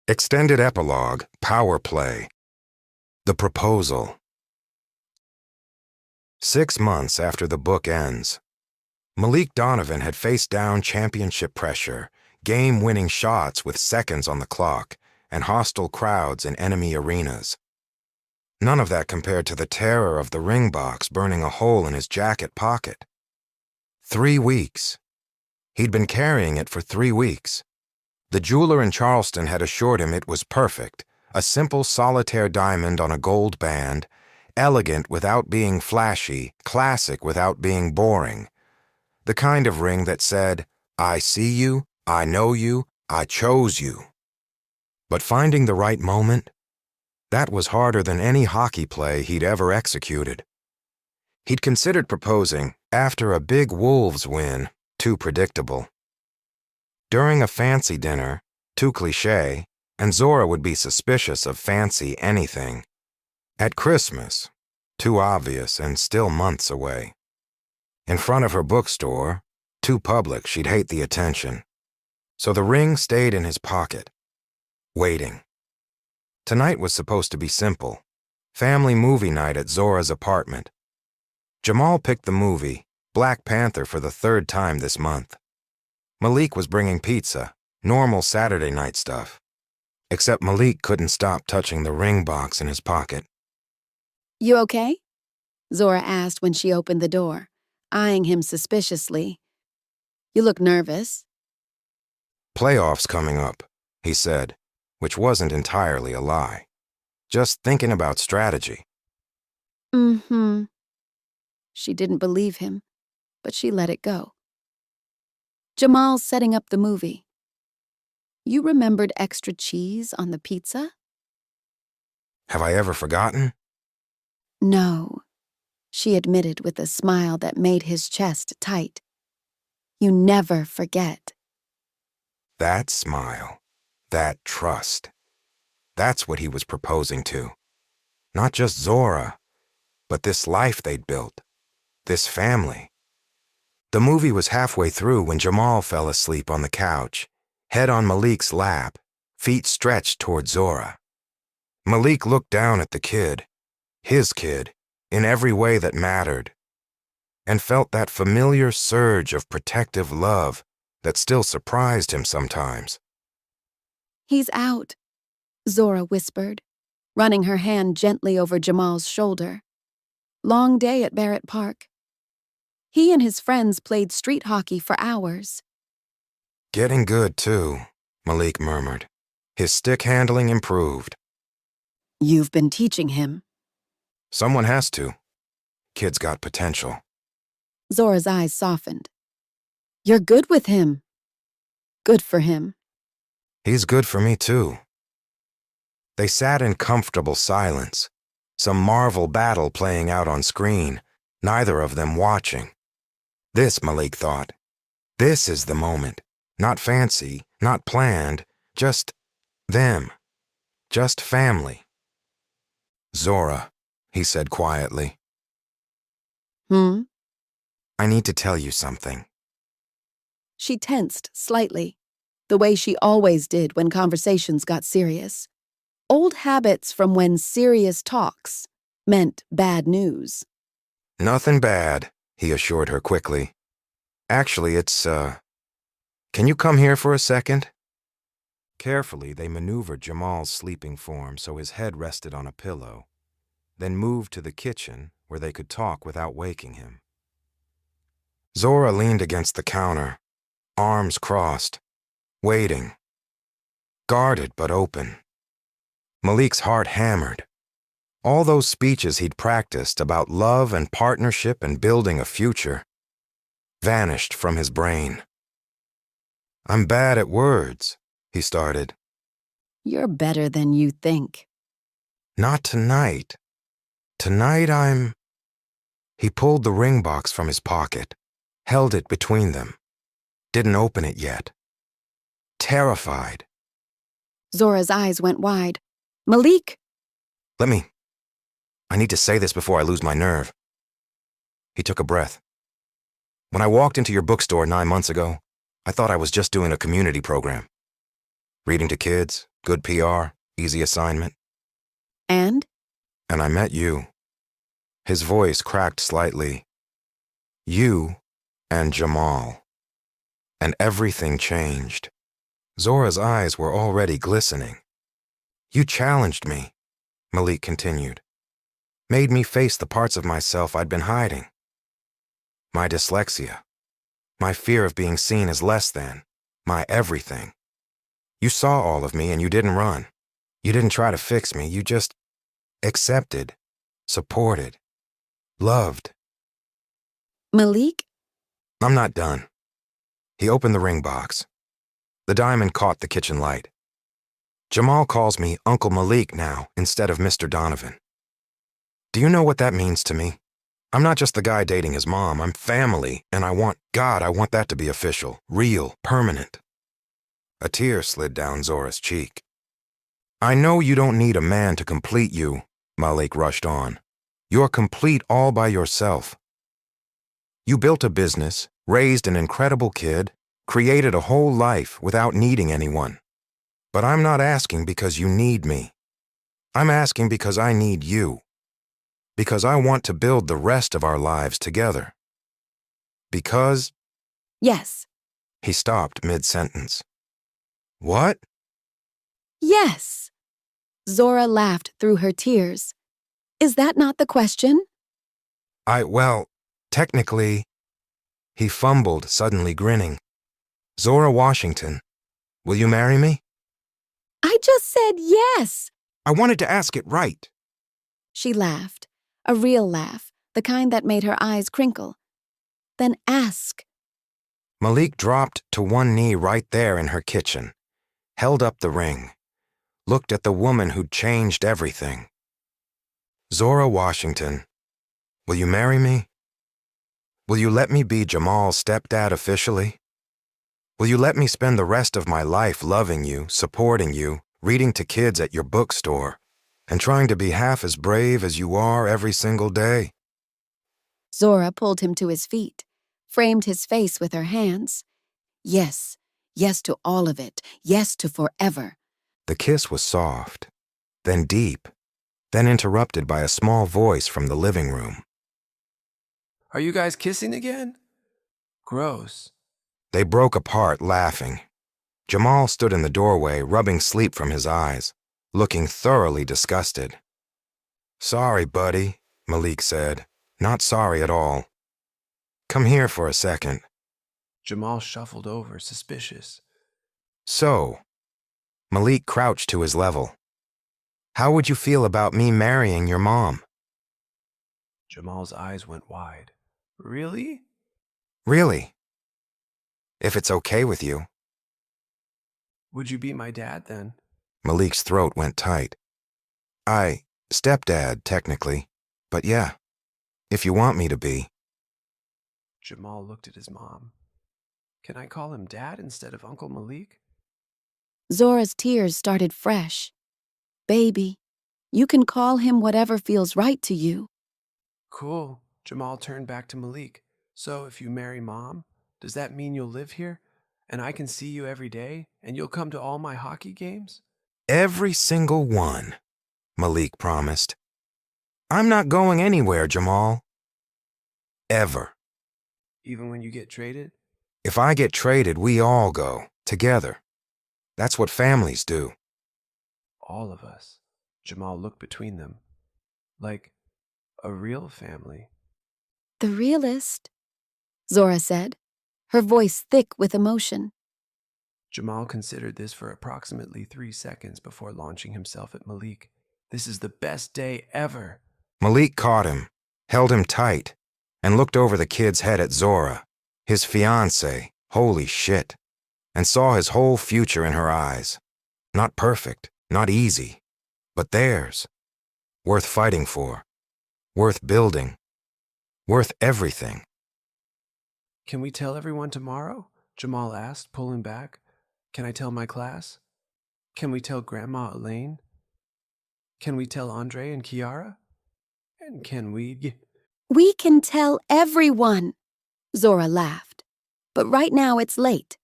Extended Epilogue, Power Play. The Proposal. 6 months after the book ends, Malik Donovan had faced down championship pressure, game-winning shots with seconds on the clock, and hostile crowds in enemy arenas. None of that compared to the terror of the ring box burning a hole in his jacket pocket. 3 weeks. He'd been carrying it for 3 weeks. The jeweler in Charleston had assured him it was perfect, a simple solitaire diamond on a gold band, elegant without being flashy, classic without being boring. The kind of ring that said, "I see you, I know you, I chose you." But finding the right moment, that was harder than any hockey play he'd ever executed. He'd considered proposing after a big Wolves win, too predictable. During a fancy dinner, too cliché, and Zora would be suspicious of fancy anything. At Christmas, too obvious and still months away. In front of her bookstore, too public, she'd hate the attention. So the ring stayed in his pocket, waiting. Tonight was supposed to be simple. Family movie night at Zora's apartment. Jamal picked the movie, Black Panther, for the 3rd time this month. Malik was bringing pizza, normal Saturday night stuff. Except Malik couldn't stop touching the ring box in his pocket. "You okay?" Zora asked when she opened the door, eyeing him suspiciously. "You look nervous." "Playoffs coming up," he said, which wasn't entirely a lie. Just thinking about strategy. Mm-hmm. She didn't believe him, but she let it go. "Jamal's setting up the movie. You remembered extra cheese on the pizza?" "Have I ever forgotten?" "No," she admitted with a smile that made his chest tight. "You never forget." That smile, that trust. That's what he was proposing to. Not just Zora, but this life they'd built, this family. The movie was halfway through when Jamal fell asleep on the couch, head on Malik's lap, feet stretched toward Zora. Malik looked down at the kid, his kid, in every way that mattered, and felt that familiar surge of protective love that still surprised him sometimes. "He's out," Zora whispered, running her hand gently over Jamal's shoulder. "Long day at Barrett Park. He and his friends played street hockey for hours." "Getting good, too," Malik murmured. His stick handling improved. "You've been teaching him." "Someone has to. Kid's got potential." Zora's eyes softened. "You're good with him." "Good for him." "He's good for me, too." They sat in comfortable silence, some Marvel battle playing out on screen, neither of them watching. This, Malik thought, this is the moment. Not fancy, not planned, just them. Just family. "Zora," he said quietly. "I need to tell you something." She tensed slightly, the way she always did when conversations got serious. Old habits from when serious talks meant bad news. "Nothing bad," he assured her quickly. "Actually, can you come here for a second?" Carefully, they maneuvered Jamal's sleeping form so his head rested on a pillow, then moved to the kitchen where they could talk without waking him. Zora leaned against the counter, arms crossed, waiting. Guarded but open. Malik's heart hammered. All those speeches he'd practiced about love and partnership and building a future vanished from his brain. "I'm bad at words," he started. "You're better than you think." "Not tonight. Tonight I'm—" He pulled the ring box from his pocket, held it between them. Didn't open it yet. Terrified. Zora's eyes went wide. "Malik!" I need to say this before I lose my nerve." He took a breath. "When I walked into your bookstore 9 months ago, I thought I was just doing a community program. Reading to kids, good PR, easy assignment. And? And I met you. His voice cracked slightly. You and Jamal. And everything changed. Zora's eyes were already glistening. You challenged me, Malik continued. Made me face the parts of myself I'd been hiding. My dyslexia. My fear of being seen as less than. My everything. You saw all of me and you didn't run. You didn't try to fix me. You just accepted, supported, loved. Malik? I'm not done. He opened the ring box. The diamond caught the kitchen light. Jamal calls me Uncle Malik now instead of Mr. Donovan. Do you know what that means to me? I'm not just the guy dating his mom. I'm family, and I want that to be official, real, permanent. A tear slid down Zora's cheek. I know you don't need a man to complete you, Malik rushed on. You're complete all by yourself. You built a business, raised an incredible kid, created a whole life without needing anyone. But I'm not asking because you need me. I'm asking because I need you. Because I want to build the rest of our lives together. Because... Yes. He stopped mid-sentence. What? Yes. Zora laughed through her tears. Is that not the question? Well, technically... He fumbled, suddenly grinning. Zora Washington, will you marry me? I just said yes. I wanted to ask it right. She laughed, a real laugh, the kind that made her eyes crinkle. Then ask. Malik dropped to one knee right there in her kitchen, held up the ring, looked at the woman who'd changed everything. Zora Washington, will you marry me? Will you let me be Jamal's stepdad officially? Will you let me spend the rest of my life loving you, supporting you, reading to kids at your bookstore, and trying to be half as brave as you are every single day? Zora pulled him to his feet, framed his face with her hands. Yes, yes to all of it, yes to forever. The kiss was soft, then deep, then interrupted by a small voice from the living room. Are you guys kissing again? Gross. They broke apart, laughing. Jamal stood in the doorway, rubbing sleep from his eyes, looking thoroughly disgusted. Sorry, buddy, Malik said. Not sorry at all. Come here for a second. Jamal shuffled over, suspicious. So, Malik crouched to his level. How would you feel about me marrying your mom? Jamal's eyes went wide. Really? Really? If it's okay with you. Would you be my dad then? Malik's throat went tight. Stepdad, technically. But yeah, if you want me to be. Jamal looked at his mom. Can I call him Dad instead of Uncle Malik? Zora's tears started fresh. Baby, you can call him whatever feels right to you. Cool. Jamal turned back to Malik. So if you marry Mom, does that mean you'll live here? And I can see you every day? And you'll come to all my hockey games? Every single one, Malik promised. I'm not going anywhere, Jamal. Ever. Even when you get traded? If I get traded, we all go, together. That's what families do. All of us. Jamal looked between them. Like a real family. The realist, Zora said, her voice thick with emotion. Jamal considered this for approximately 3 seconds before launching himself at Malik. This is the best day ever. Malik caught him, held him tight, and looked over the kid's head at Zora, his fiancée, holy shit, and saw his whole future in her eyes. Not perfect, not easy, but theirs. Worth fighting for, worth building, worth everything. Can we tell everyone tomorrow? Jamal asked, pulling back. Can I tell my class? Can we tell Grandma Elaine? Can we tell Andre and Kiara? And can we... We can tell everyone, Zora laughed. But right now it's late.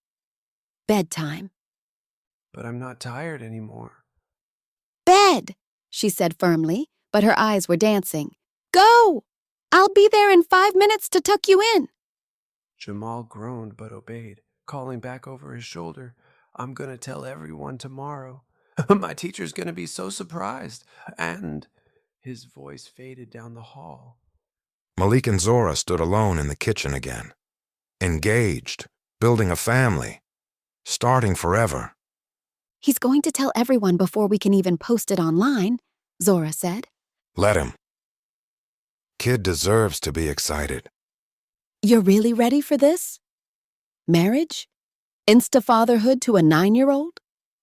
Bedtime. but I'm not tired anymore. Bed, she said firmly, but her eyes were dancing. Go! I'll be there in 5 minutes to tuck you in. Jamal groaned but obeyed, calling back over his shoulder, I'm gonna tell everyone tomorrow. My teacher's gonna be so surprised. And his voice faded down the hall. Malik and Zora stood alone in the kitchen again. Engaged, building a family, starting forever. He's going to tell everyone before we can even post it online, Zora said. Let him. Kid deserves to be excited. You're really ready for this? Marriage? Insta-fatherhood to a 9-year-old?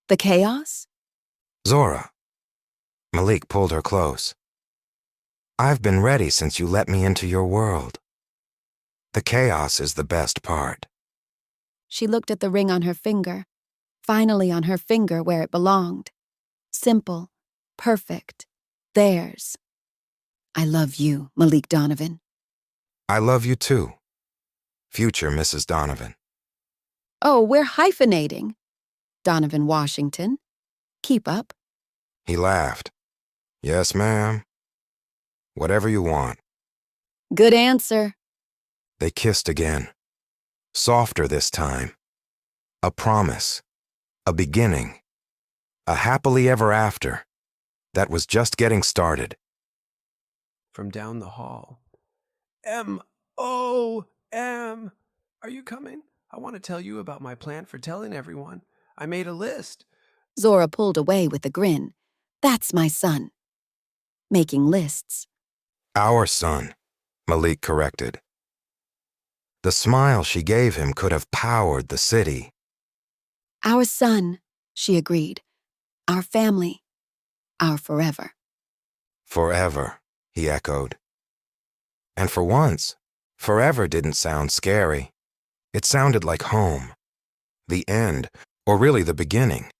The chaos? Zora. Malik pulled her close. I've been ready since you let me into your world. The chaos is the best part. She looked at the ring on her finger, finally on her finger where it belonged. Simple, perfect, theirs. I love you, Malik Donovan. I love you too, future Mrs. Donovan. Oh, we're hyphenating. Donovan Washington. Keep up. He laughed. Yes, ma'am. Whatever you want. Good answer. They kissed again. Softer this time. A promise. A beginning. A happily ever after. That was just getting started. From down the hall, M-O-M! Are you coming? I want to tell you about my plan for telling everyone. I made a list. Zora pulled away with a grin. That's my son. Making lists. Our son, Malik corrected. The smile she gave him could have powered the city. Our son, she agreed. Our family. Our forever. Forever, he echoed. And for once, forever didn't sound scary. It sounded like home. The end, or really the beginning.